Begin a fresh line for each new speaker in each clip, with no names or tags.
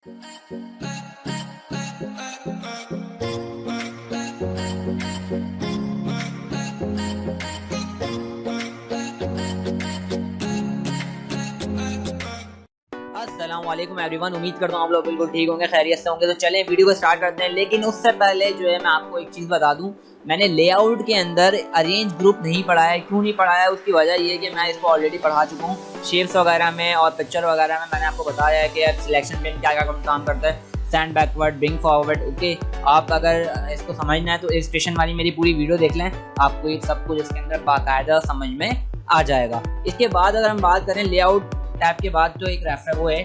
अस्सलाम वालेकुम एवरीवन, उम्मीद करता हूँ आप लोग बिल्कुल ठीक होंगे, खैरियत से होंगे। तो चलें वीडियो को स्टार्ट करते हैं। लेकिन उससे पहले जो है मैं आपको एक चीज़ बता दूं, मैंने लेआउट के अंदर अरेंज ग्रुप नहीं पढ़ाया है। क्यों नहीं पढ़ाया है उसकी वजह ये है कि मैं इसको ऑलरेडी पढ़ा चुका हूँ। शेप्स वगैरह में और पिक्चर वगैरह में मैंने आपको बताया है कि सिलेक्शन में क्या क्या काम करता है, stand backward, bring forward. Okay, आप अगर इसको समझना है तो इलस्ट्रेशन वाली मेरी पूरी वीडियो देख लें, आपको ये सब कुछ इसके अंदर बाकायदा समझ में आ जाएगा। इसके बाद अगर हम बात करें लेआउट टैब के बाद, जो एक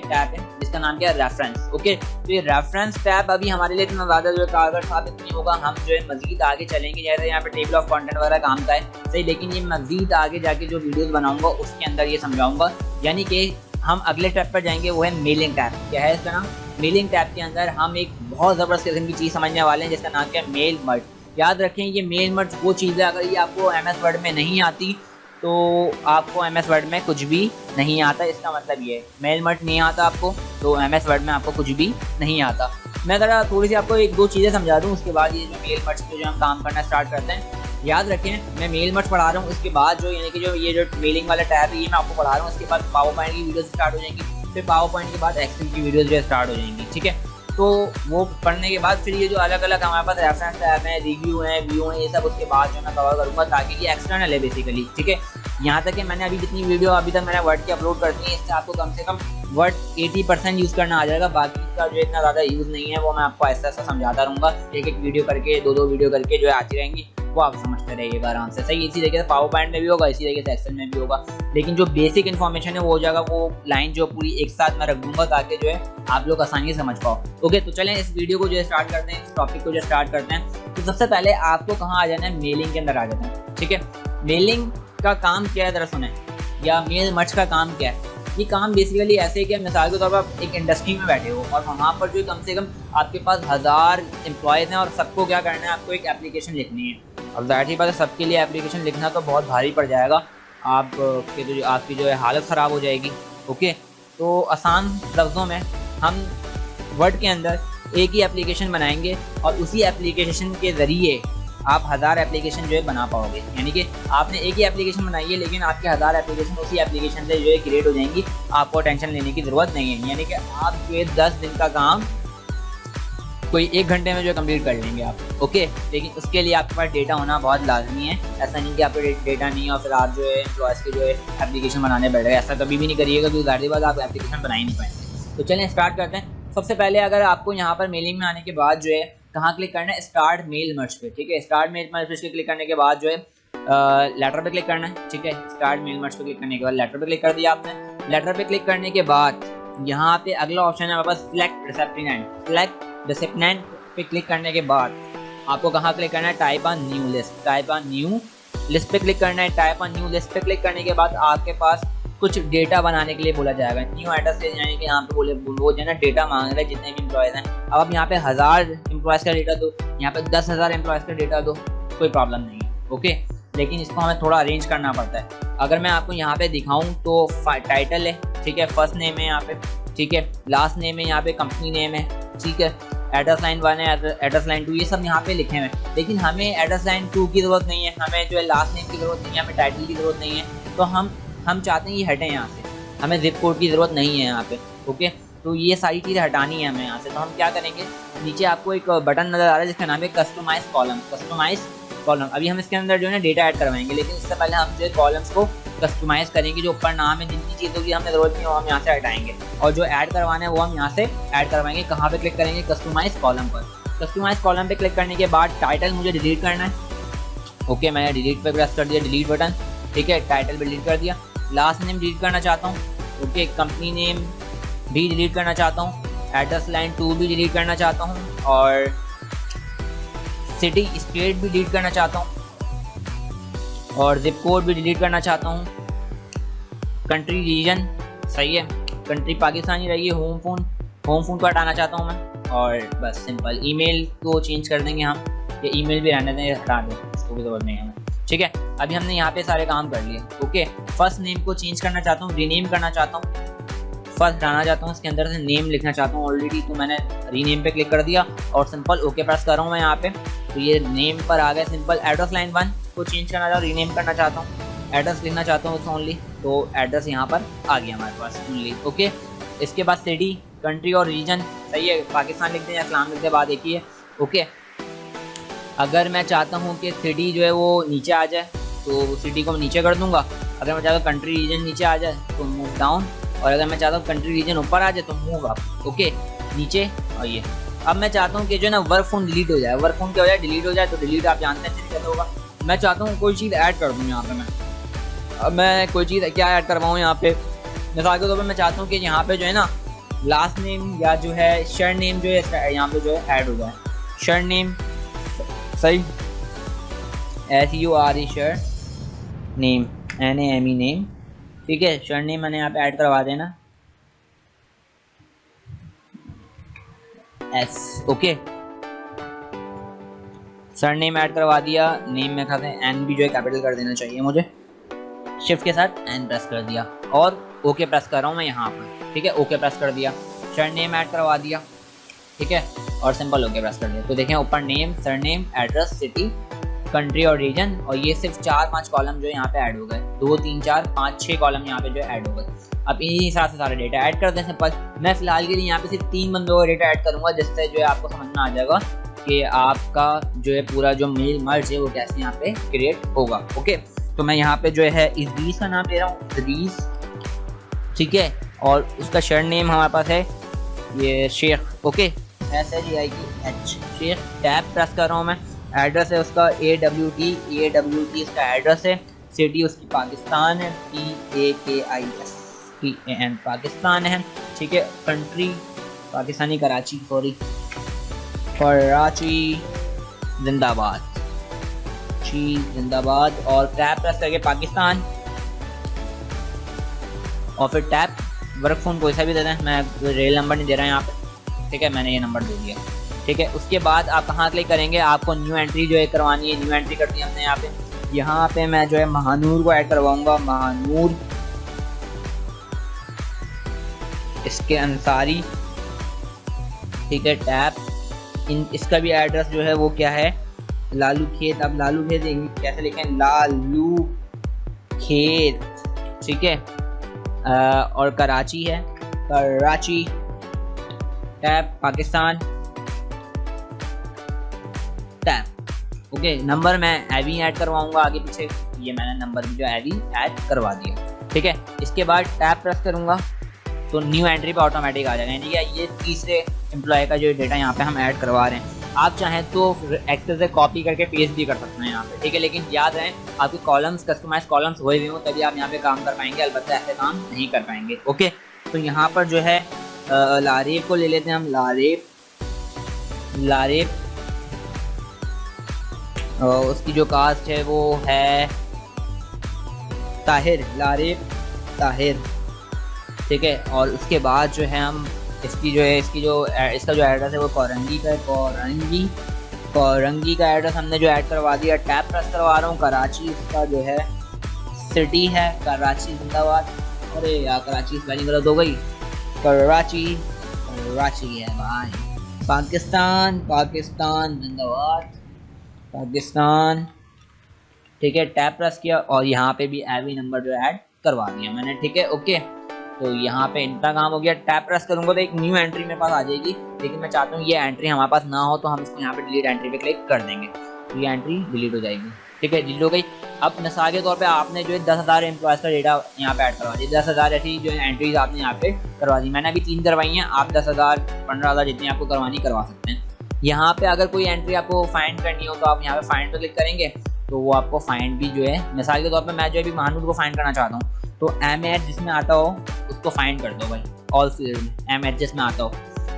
टैब है जिसका नाम क्या है रेफरेंस। ओके, तो ये रेफरेंस टैब अभी हमारे लिए इतना ज़्यादा जो है कारगर साबित नहीं होगा। हम जो है मजीद आगे चलेंगे, जैसे यहाँ पे टेबल ऑफ कंटेंट वगैरह काम का है सही, लेकिन ये मजीद आगे जाके जो वीडियोस बनाऊंगा उसके अंदर ये समझाऊंगा। यानी कि हम अगले टैब पर जाएंगे, वो है मेलिंग टैब। क्या है इसका नाम? मेलिंग टैब के अंदर हम एक बहुत ज़बरदस्त किस्म की चीज़ समझने वाले हैं जिसका नाम क्या है, मेल मर्ज। याद रखें, ये मेल मर्ज वो चीज़ है, अगर ये आपको MS वर्ड में नहीं आती तो आपको MS वर्ड में कुछ भी नहीं आता। इसका मतलब ये है, मेल मर्ज नहीं आता आपको तो MS वर्ड में आपको कुछ भी नहीं आता। मैं ज़रा थोड़ी सी आपको एक दो चीज़ें समझा दूँ, उसके बाद ये जो मेल मर्ज पे जो हम काम करना स्टार्ट करते हैं। याद रखें, मैं मेल मर्ज पढ़ा रहा हूँ, उसके बाद जो यानी कि जो ये जो मेलिंग वाला टैब है ये मैं आपको पढ़ा रहा हूँ। उसके बाद पावर पॉइंट की वीडियोस स्टार्ट हो जाएंगी, फिर पावर पॉइंट के बाद एक्सेल की वीडियोस जो स्टार्ट हो जाएंगी। ठीक है, तो वो पढ़ने के बाद फिर ये जो अलग अलग हमारे पास रेफरेंस टैब है, रिव्यू है, व्यू है, ये सब उसके बाद जो मैं कवर करूँगा, ताकि ये एक्सटर्नल है बेसिकली। ठीक है, यहाँ तक कि मैंने अभी जितनी वीडियो अभी तक मैंने वर्ड की अपलोड कर दी है, इससे आपको कम से कम वर्ड 80% यूज़ करना आ जाएगा। बाकी का जो इतना ज़्यादा यूज़ नहीं है वो मैं आपको ऐसा ऐसा समझाता रहूँगा, एक एक वीडियो करके, दो वीडियो करके जो है आती रहेंगी, वो आप समझते रहिएगा आराम से। सही, इसी तरीके से पावर पॉइंट में भी होगा, इसी तरीके से एक्सेल में भी होगा। लेकिन जो बेसिक इन्फॉर्मेशन है वो हो जाएगा, वो लाइन जो पूरी एक साथ मैं रख दूंगा ताकि जो है आप लोग आसानी से समझ पाओ। ओके, तो चलें इस वीडियो को जो है स्टार्ट करते हैं, इस टॉपिक को जो स्टार्ट करते हैं। तो सबसे पहले आपको कहाँ आ जाना है, मेलिंग के अंदर आ जाना है। ठीक है, मेलिंग का काम क्या है, जरा सुने, या मेल मर्ज का काम क्या है। ये काम बेसिकली ऐसे है कि मिसाल के तौर पर आप एक इंडस्ट्री में बैठे हो और वहाँ पर जो कम से कम आपके पास 1000 एम्प्लॉयज़ हैं और सबको क्या करना है, आपको एक एप्लीकेशन लिखनी है। अब जाहिर सी बात है, सबके लिए एप्लीकेशन लिखना तो बहुत भारी पड़ जाएगा, आपकी जो है हालत ख़राब हो जाएगी। ओके, तो आसान लफ्ज़ों में हम वर्ड के अंदर एक ही एप्लीकेशन बनाएंगे और उसी एप्लीकेशन के ज़रिए आप 1000 एप्लीकेशन जो है बना पाओगे। यानी कि आपने एक ही एप्लीकेशन बनाई है, लेकिन आपके 1000 एप्लीकेशन उसी एप्लीकेशन से जो है क्रिएट हो जाएंगी, आपको टेंशन लेने की ज़रूरत नहीं है। यानी कि आप जो है 10 दिन का काम कोई 1 घंटे में जो है कम्प्लीट कर लेंगे आप। ओके, लेकिन उसके लिए आपके पास डेटा होना बहुत लाजमी है। ऐसा नहीं कि आपको डेटा नहीं है और फिर आप जो है एम्प्लॉयज़ के जो है एप्लीकेशन बनाने बैठ गए, ऐसा कभी भी नहीं करिएगा, क्योंकि ज़ाहिर बात आप एप्लीकेशन बना ही नहीं पाएंगे। तो चलें स्टार्ट करते हैं। सबसे पहले अगर आपको यहाँ पर मेलिंग में आने के बाद जो है कहाँ क्लिक करना है, स्टार्ट मेल मर्ज पे। ठीक है, स्टार्ट मेल मर्ज पे क्लिक करने के बाद जो है लेटर पे क्लिक करना है। ठीक है, स्टार्ट मेल मर्ज पे क्लिक करने के बाद लेटर पे क्लिक कर दिया आपने। लेटर पे क्लिक करने के बाद यहाँ पे अगला ऑप्शन है हमारे पास, सिलेक्ट रेसिपिएंट। सिलेक्ट रेसिपिएंट पे क्लिक करने के बाद आपको कहाँ क्लिक करना है, type on new list. Type on new list पे क्लिक करना है। टाइप ऑन न्यू लिस्ट पे क्लिक करने के बाद आपके पास कुछ डेटा बनाने के लिए बोला जाएगा, न्यू एड्रेस से, यानी कि यहाँ पे बोले वो जो है ना डेटा मांग रहे हैं जितने भी एम्प्लॉयज़ हैं। अब आप यहाँ पे 1000 एम्प्लॉयज़ का डेटा दो, यहाँ पे 10,000 एम्प्लॉयज़ का डेटा दो, कोई प्रॉब्लम नहीं है। ओके, लेकिन इसको हमें थोड़ा अरेंज करना पड़ता है। अगर मैं आपको यहाँ पे दिखाऊँ तो टाइटल है, ठीक है, फर्स्ट नेम है यहाँ पे, ठीक है, लास्ट नेम है यहाँ पे, कंपनी नेम है, ठीक है, एड्रेस लाइन 1 है, एड्रेस लाइन 2, ये सब यहाँ पे लिखे हुए हैं। लेकिन हमें एड्रेस लाइन 2 की ज़रूरत नहीं है, हमें जो है लास्ट नेम की ज़रूरत नहीं है, हमें टाइटल की ज़रूरत नहीं है। तो हम चाहते हैं ये हटें यहाँ से, हमें जिप कोड की ज़रूरत नहीं है यहाँ पे। ओके, तो ये सारी चीज़ें हटानी है हमें यहाँ से। तो हम क्या करेंगे, नीचे आपको एक बटन नज़र आ रहा है जिसका नाम है कस्टमाइज कॉलम। कस्टमाइज कॉलम, अभी हम इसके अंदर जो है डेटा ऐड करवाएंगे, लेकिन इससे पहले हम जो है कॉलम्स को कस्टमाइज़ करेंगे। जो ऊपर नाम है, जिन चीज़ों की हमें ज़रूरत नहीं है वो हम यहाँ से हटाएंगे, और जो ऐड करवाना है वो हम यहाँ से ऐड करवाएंगे। कहाँ पे क्लिक करेंगे, कस्टमाइज कॉलम पर। कस्टमाइज कॉलम पे क्लिक करने के बाद टाइटल मुझे डिलीट करना है। ओके, मैंने डिलीट पे प्रेस कर दिया, डिलीट बटन। ठीक है, टाइटल भी डिलीट कर दिया। लास्ट नेम डिलीट करना चाहता हूँ। ओके, कंपनी नेम भी डिलीट करना चाहता हूँ, एड्रेस लाइन 2 भी डिलीट करना चाहता हूँ, और सिटी स्टेट भी डिलीट करना चाहता हूँ, और जिप कोड भी डिलीट करना चाहता हूँ। कंट्री रीजन सही है, कंट्री पाकिस्तान ही रही है। होम फोन को हटाना चाहता हूँ मैं, और बस सिंपल। ईमेल को चेंज कर देंगे हम, ये ईमेल भी रहने दें, हटा दें, इसको भी ज़रूरत नहीं है हमें। ठीक है, अभी हमने यहाँ पे सारे काम कर लिए। ओके, फर्स्ट नेम को चेंज करना चाहता हूँ, रीनेम करना चाहता हूँ। फर्स्ट डालना चाहता हूँ, इसके अंदर से नेम लिखना चाहता हूँ ऑलरेडी, तो मैंने रीनेम पे क्लिक कर दिया और सिंपल ओके प्रेस कर रहा हूँ मैं यहाँ पे। तो ये नेम पर आ गया। सिंपल एड्रेस लाइन 1 को चेंज करना चाहता हूँ, रीनेम करना चाहता हूँ, एड्रेस लिखना चाहता हूँ ओनली, तो एड्रेस यहाँ पर आ गया हमारे पास ओनली। ओके, इसके बाद सिटी, कंट्री और रीजन, सही है, पाकिस्तान लिखते हैं या इस्लाम लिखते हैं, बात एक ही है। ओके, अगर मैं चाहता हूँ कि सिटी जो है वो नीचे आ जाए तो सिटी को मैं नीचे कर दूंगा। अगर मैं चाहता हूँ कंट्री रीजन नीचे आ जाए तो मूव डाउन, और अगर मैं चाहता हूँ कंट्री रीजन ऊपर आ जाए तो मूव अप। ओके, नीचे। और ये अब मैं चाहता हूँ कि जो है ना वर्क फोन डिलीट हो जाए। वर्क फोन क्या हो जाए, डिलीट हो जाए। तो डिलीट आप जानते हैं कैसे होगा। मैं चाहता हूँ कोई चीज़ ऐड कर दूँ यहाँ पे मैं। अब मैं कोई चीज़ क्या ऐड करवाऊँ यहाँ पे, मिसाल के तौर पर मैं चाहता हूँ कि यहाँ पे जो है ना लास्ट नेम या जो है शर नेम जो है यहाँ पे जो है ऐड हो जाए। शर नेम, सही, SURE sir name, NAME name, ठीक है। शर नेम मैंने यहाँ पे ऐड करवा देना S। Okay, sir name add करवा दिया। नेम में खाते हैं N भी जो है कैपिटल कर देना चाहिए मुझे। शिफ्ट के साथ N प्रेस कर दिया और ओके प्रेस कर रहा हूँ मैं यहाँ पर, ठीक है। ओके प्रेस कर दिया, सर नेम ऐड करवा दिया, ठीक है, और सिंपल ओके प्रेस कर दिया। तो देखें ऊपर name, sir name, address, city, country और रीजन, और ये सिर्फ 4-5 कॉलम जो है यहाँ पे ऐड हो गए। 2 3 4 5 6 कॉलम यहाँ पे जो है ऐड हो गए। अब इन्हीं हिसाब से सारे डेटा ऐड कर दें सिंपल। मैं फिलहाल के लिए यहाँ पे सिर्फ 3 बंदों का डेटा ऐड करूँगा, जिससे जो है आपको समझ में आ जाएगा कि आपका जो है पूरा जो मेल मर्ज है वो कैसे यहाँ पे क्रिएट होगा। ओके, तो मैं यहाँ पे जो है इदरीस का नाम ले रहा हूँ, इदरीस, ठीक है, और उसका शर नेम हमारे पास है ये Sheikh. Okay, SHEIKH, Sheikh. Tab press कर रहा हूँ मैं। एड्रेस है उसका AWT इसका एड्रेस है। सिटी उसकी पाकिस्तान है, PAKISTAN पाकिस्तान है, ठीक है। कंट्री पाकिस्तानी कराची, सॉरी, कराची जिंदाबाद, जिंदाबाद, और टैब प्रेस करके पाकिस्तान, और फिर टैब वर्क फोन कोई सा भी दे दें। मैं रेल नंबर नहीं दे रहा यहाँ पे, ठीक है, मैंने ये नंबर दे दिया, ठीक है। उसके बाद आप कहाँ क्लिक करेंगे, आपको न्यू एंट्री जो है करवानी है। न्यू एंट्री कर दी हमने यहाँ पे मैं जो है महानूर को ऐड करवाऊंगा, महानूर इसके अंसारी, ठीक है। टैप इसका भी एड्रेस जो है वो क्या है, लालू खेत। अब लालू खेत कैसे लिखें, लालू खेत, ठीक है। और कराची है, Karachi. Tap Pakistan, tap. Okay, number मैं एवी ऐड करवाऊंगा आगे पीछे, ये मैंने नंबर भी जो एवी ऐड करवा दिया, ठीक है। इसके बाद टैप प्रेस करूंगा तो न्यू एंट्री पे ऑटोमेटिक आ जाएगा, यानी कि ये तीसरे एम्प्लॉय का जो डेटा यहाँ पे हम ऐड करवा रहे हैं। आप चाहें तो एक्सेल से कॉपी करके पेस्ट भी कर सकते हैं यहाँ पे, ठीक है। लेकिन याद रहे आपके कॉलम्स कस्टमाइज कॉलम्स हुए हुए हो तभी आप यहाँ पे काम कर पाएंगे, अलबत्ता ऐसे काम नहीं कर पाएंगे। ओके, तो यहाँ पर जो है लारेब को ले लेते हैं हम। लारेब उसकी जो कास्ट है वो है ताहिर, लारेब ताहिर, ठीक है। और उसके बाद जो है हम इसका जो एड्रेस है वो कोरंगी का है। कोरंगी का एड्रेस हमने जो ऐड करवा दिया। टैप प्रेस करवा रहा हूँ। कराची इसका जो है सिटी है, कराची जिंदाबाद। अरे यार कराची स्पेलिंग गलत हो गई, कराची है भाई। पाकिस्तान जिंदाबाद, पाकिस्तान, ठीक है। टैप प्रेस किया और यहाँ पे भी एवी नंबर जो ऐड करवा दिया मैंने, ठीक है। ओके, तो यहाँ पे इतना काम हो गया। टैप प्रेस करूंगा तो एक न्यू एंट्री मेरे पास आ जाएगी, लेकिन मैं चाहता हूँ ये एंट्री हमारे पास ना हो, तो हम इसको यहाँ पे डिलीट एंट्री पे क्लिक कर देंगे, तो ये एंट्री डिलीट हो जाएगी, ठीक है। डिलीट हो गई। अब मिसाल के तौर पे आपने जो है 10,000 एम्प्लॉयज़ का डेटा यहाँ पे ऐड करवा दिया। 10,000 ऐसी जो है एंट्रीज आपने यहाँ पे करवा दी। मैंने अभी 3 करवाई हैं, आप 10,000 15,000 जितनी आपको करवानी करवा सकते हैं। यहाँ पे अगर कोई एंट्री आपको फाइंड करनी हो तो आप यहाँ पे फाइंड पे क्लिक करेंगे तो वो आपको फाइंड भी जो है, मिसाल के तौर पे मैं जो अभी महानूर को फाइंड करना चाहता हूँ तो MH जिसमें आता हो उसको फाइंड कर दो भाई, ऑल फील्ड में MH जिसमें आता हो,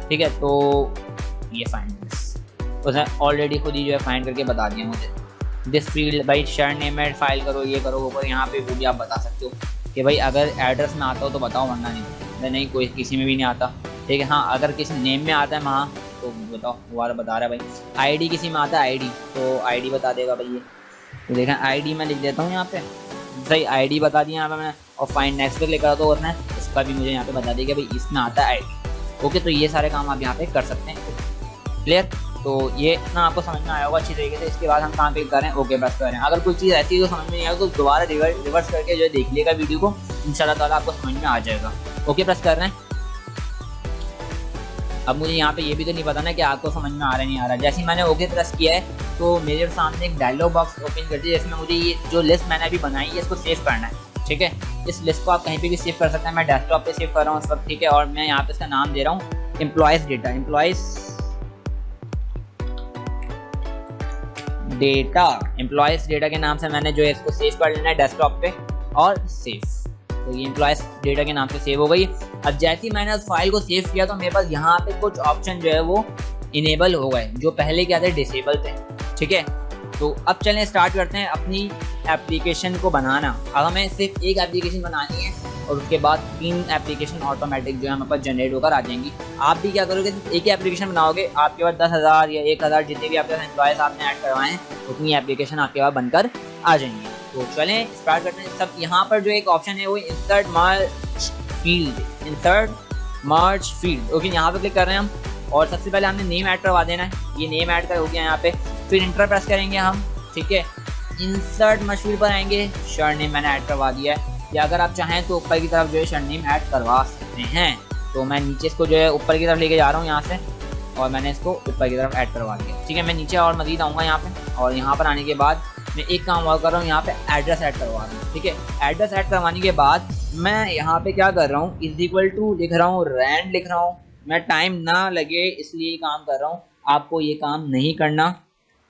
ठीक है। तो ये फाइंड उसने ऑलरेडी खुद ही जो है फाइंड करके बता दिया मुझे। दिस फील्ड भाई शर नेम ऐड फाइल करो, ये करो वो करो, यहाँ पे वो भी आप बता सकते हो कि भाई अगर एड्रेस में आता हो तो बताओ, वरना नहीं कोई किसी में भी नहीं आता, ठीक है। हाँ, अगर किसी नेम में आता है वहाँ तो बताओ, वो वाला बता रहा है भाई। ID किसी में आता है ID तो ID बता देगा भाई ये, तो देखें ID मैं लिख देता हूँ यहाँ पे, सही ID बता दिया यहाँ पे मैंने। और फाइंड नेक्स्ट पे क्लिक करा तो उसने उसका भी मुझे यहाँ पे बता देगा भाई इसमें आता है ID। ओके, तो ये सारे काम आप यहाँ पे कर सकते हैं। क्लियर? तो ये इतना आपको समझ में आया होगा अच्छी तरीके से। इसके बाद हम कहाँ क्लिक करें, ओके प्रेस करें। अगर कोई चीज़ ऐसी है जो समझ में नहीं आएगा तो दोबारा रिवर्स करके जो है देख लिएगा वीडियो को, इंशाल्लाह ताला आपको समझ में आ जाएगा। ओके प्रेस कर रहे हैं। अब मुझे यहाँ पे ये भी तो नहीं पता ना कि आपको समझ में आ रहा है नहीं आ रहा। जैसे मैंने ओके प्रेस किया है तो मेरे सामने एक डायलॉग बॉक्स ओपन कर दिया जिसमें मुझे ये जो लिस्ट मैंने अभी बनाई है इसको सेव करना है। ठीक है, इस लिस्ट को आप कहीं पे भी सेव कर सकते हैं। मैं डेस्कटॉप पे सेव कर रहा हूँ इस वक्त। ठीक है, और मैं यहाँ पे इसका नाम दे रहा हूँ एम्प्लॉयज़ डेटा। एम्प्लॉयज़ डेटा के नाम से मैंने जो है इसको सेव कर लेना है डेस्कटॉप पे और सेव। तो ये एम्प्लॉयज़ डेटा के नाम से सेव हो गई। अब जैसे ही मैंने उस फाइल को सेव किया तो मेरे पास यहाँ पे कुछ ऑप्शन जो है वो इनेबल हो गए, जो पहले क्या थे डिसेबल थे। ठीक है, तो अब चलें स्टार्ट करते हैं अपनी एप्लीकेशन को बनाना। अब हमें सिर्फ एक एप्लीकेशन बनानी है और उसके बाद 3 एप्लीकेशन ऑटोमेटिक जो है हमारे पास जनरेट होकर आ जाएंगी। आप भी क्या करोगे, एक ही एप्लीकेशन बनाओगे, आपके पास 10,000 या 1,000 जितने भी आपके पास एम्प्लॉयज़ आपने ऐड करवाए हैं उतनी एप्लीकेशन आपके पास बनकर आ जाएंगी। तो चलें स्टार्ट करते हैं। सब यहाँ पर जो एक ऑप्शन है वो इंसर्ट मर्ज फील्ड। ओके, यहाँ पे क्लिक कर रहे हैं हम और सबसे पहले हमने नेम ऐड करवा देना है। ये नेम ऐड कर हो गया यहाँ पे। फिर इंटर प्रेस करेंगे हम। ठीक है, इंसर्ट मर्ज फील्ड पर आएंगे, सरनेम मैंने ऐड करवा दिया है। या अगर आप चाहें तो ऊपर की तरफ जो है सरनेम ऐड करवा सकते हैं। तो मैं नीचे इसको जो है ऊपर की तरफ लेके जा रहा हूँ यहाँ से और मैंने इसको ऊपर की तरफ ऐड करवा दिया। ठीक है, मैं नीचे और मजीद आऊँगा यहाँ पे और यहाँ पर आने के बाद मैं एक काम और कर रहा हूँ, यहाँ पे एड्रेस ऐड करवा रहा हूँ। ठीक है, एड्रेस ऐड करवाने के बाद मैं यहाँ पे क्या कर रहा हूँ, = लिख रहा हूँ, रैंड लिख रहा हूँ। मैं टाइम ना लगे इसलिए काम कर रहा हूँ, आपको ये काम नहीं करना।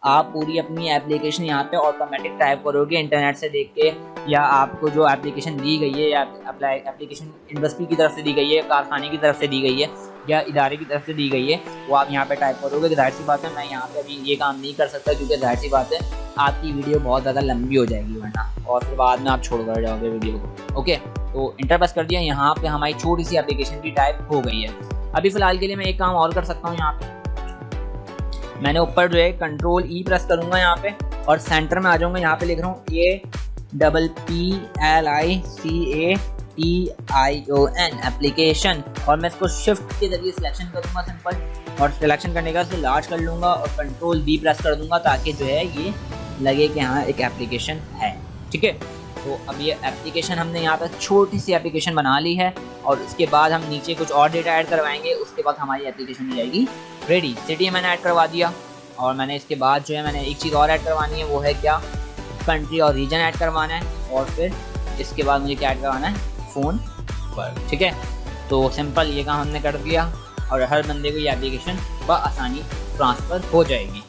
आप पूरी अपनी एप्लीकेशन यहाँ पे ऑटोमेटिक टाइप करोगे इंटरनेट से देख के, या आपको जो एप्लीकेशन दी गई है या एप्लीकेशन इंडस्ट्री की तरफ से दी गई है, कारखाने की तरफ से दी गई है या इदारे की तरफ से दी गई है, वो आप यहाँ पे टाइप करोगे। जाहिर सी बात है मैं यहाँ पे अभी ये काम नहीं कर सकता क्योंकि जाहिर सी बात है आपकी वीडियो बहुत ज़्यादा लंबी हो जाएगी वरना, और फिर बाद में आप छोड़ कर जाओगे वीडियो को। ओके, तो इंटर प्रेस कर दिया। यहाँ पे हमारी छोटी सी एप्लीकेशन की टाइप हो गई है। अभी फ़िलहाल के लिए मैं एक काम और कर सकता हूँ, यहाँ पे मैंने ऊपर जो है Ctrl+E प्रेस करूँगा यहाँ पे और सेंटर में आ जाऊँगा। यहाँ पे लिख रहा हूँ APPLICATION एप्लीकेशन, और मैं इसको शिफ्ट के जरिए सिलेक्शन करूँगा सिंपल, और सिलेक्शन करने का इसको लार्ज कर लूँगा और Ctrl+B प्रेस कर दूँगा ताकि जो है ये लगे कि हाँ एक एप्लीकेशन है। ठीक है, तो अब ये एप्लीकेशन हमने यहाँ पर छोटी सी एप्लीकेशन बना ली है और उसके बाद हम नीचे कुछ और डेटा ऐड करवाएंगे। उसके बाद हमारी एप्लीकेशन हो जाएगी रेडी। सिटी मैंने ऐड करवा दिया और मैंने इसके बाद जो है मैंने एक चीज़ और ऐड करवानी है, वो है क्या, कंट्री और रीजन ऐड करवाना है, और फिर इसके बाद मुझे क्या ऐड करवाना है, फ़ोन पर। ठीक है, तो सिंपल ये काम हमने कर दिया और हर बंदे को ये एप्लीकेशन बआसानी ट्रांसफ़र हो जाएगी।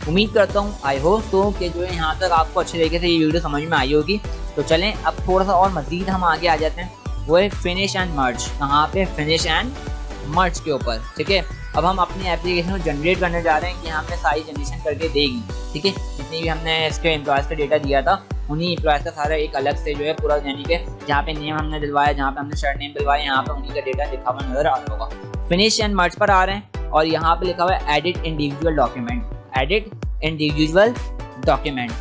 उम्मीद करता हूँ आई होप तो कि जो है यहाँ तक आपको अच्छे तरीके से ये वीडियो समझ में आई होगी। तो चलें अब थोड़ा सा और मज़ीद हम आगे आ जाते हैं, वो है फिनिश एंड मर्ज। कहाँ पे, फिनिश एंड मर्ज के ऊपर। ठीक है, अब हम अपनी एप्लीकेशन को जनरेट करने जा रहे हैं कि हमें सारी जनरेशन करके देगी। ठीक है, जितनी भी हमने इसके एम्प्लॉयज़ का डेटा दिया था उन्हीं एम्प्लॉयज़ का सारा एक अलग से जो है पूरा, यानी कि जहाँ पे नेम हमने दिलवाया, जहाँ पे हमने सरनेम दिलवाया, यहाँ पे उन्हीं का डेटा लिखा हुआ नजर आ रहा होगा। फिनिश एंड मर्ज पर आ रहे हैं और यहाँ पे लिखा हुआ है edit individual document. Edit individual document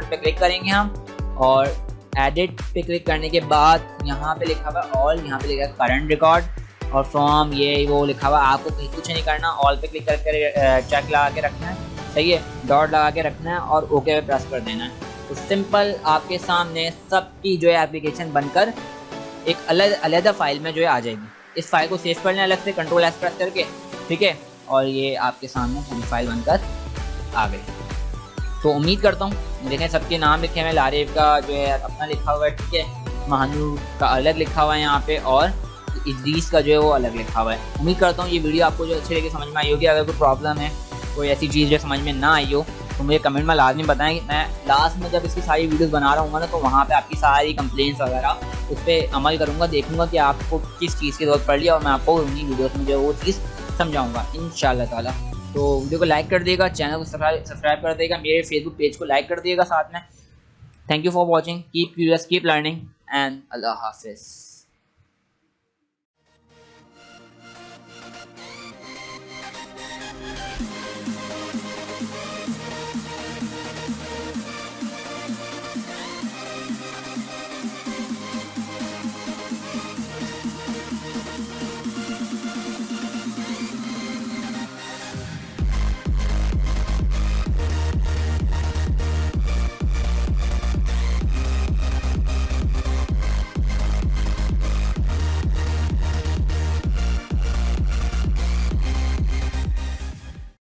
पे क्लिक करेंगे हम, और एडिट पे क्लिक करने के बाद यहाँ पे लिखा हुआ ऑल, यहाँ पे लिखा है करंट रिकॉर्ड और फ्रॉम ये वो लिखा हुआ। आपको कहीं कुछ नहीं करना, ऑल पे क्लिक करके चेक लगा के रखना है, सही है, डॉट लगा के रखना है और ओके पे प्रेस कर देना है। तो सिंपल आपके सामने सबकी जो है एप्लीकेशन बनकर एक अलग फाइल में जो है आ जाएगी। इस फाइल को सेव कर लें अलग से Ctrl+S प्रेस करके। ठीक है, और ये आपके सामने पूरी फाइल बनकर आ गई। तो उम्मीद करता हूँ, देखें सबके नाम लिखे हुए, लारिफ का जो है अपना लिखा हुआ है, ठीक है, महानूर का अलग लिखा हुआ है यहाँ पे, और इद्रीस का जो है वो अलग लिखा हुआ है। उम्मीद करता हूँ ये वीडियो आपको जो अच्छे तरीके समझ में आई होगी। अगर कोई प्रॉब्लम है, कोई ऐसी चीज़ जो समझ में ना आई हो तो मुझे कमेंट में लाजमी बताएं। मैं लास्ट में जब इसकी सारी वीडियोस बना रहा हूँ ना, तो वहाँ पे आपकी सारी कंप्लेंट्स वगैरह उस पर अमल करूँगा, देखूँगा कि आपको किस चीज़ की ज़रूरत पड़ रही है और मैं आपको उन्हीं वीडियोस में जो वो चीज़ समझाऊँगा इंशाल्लाह ताला। तो वीडियो को लाइक कर दिएगा, चैनल को सब्सक्राइब कर देगा, मेरे फेसबुक पेज को लाइक कर दिएगा साथ में। Thank you for watching, keep curious, keep learning and अल्लाह हाफिज़।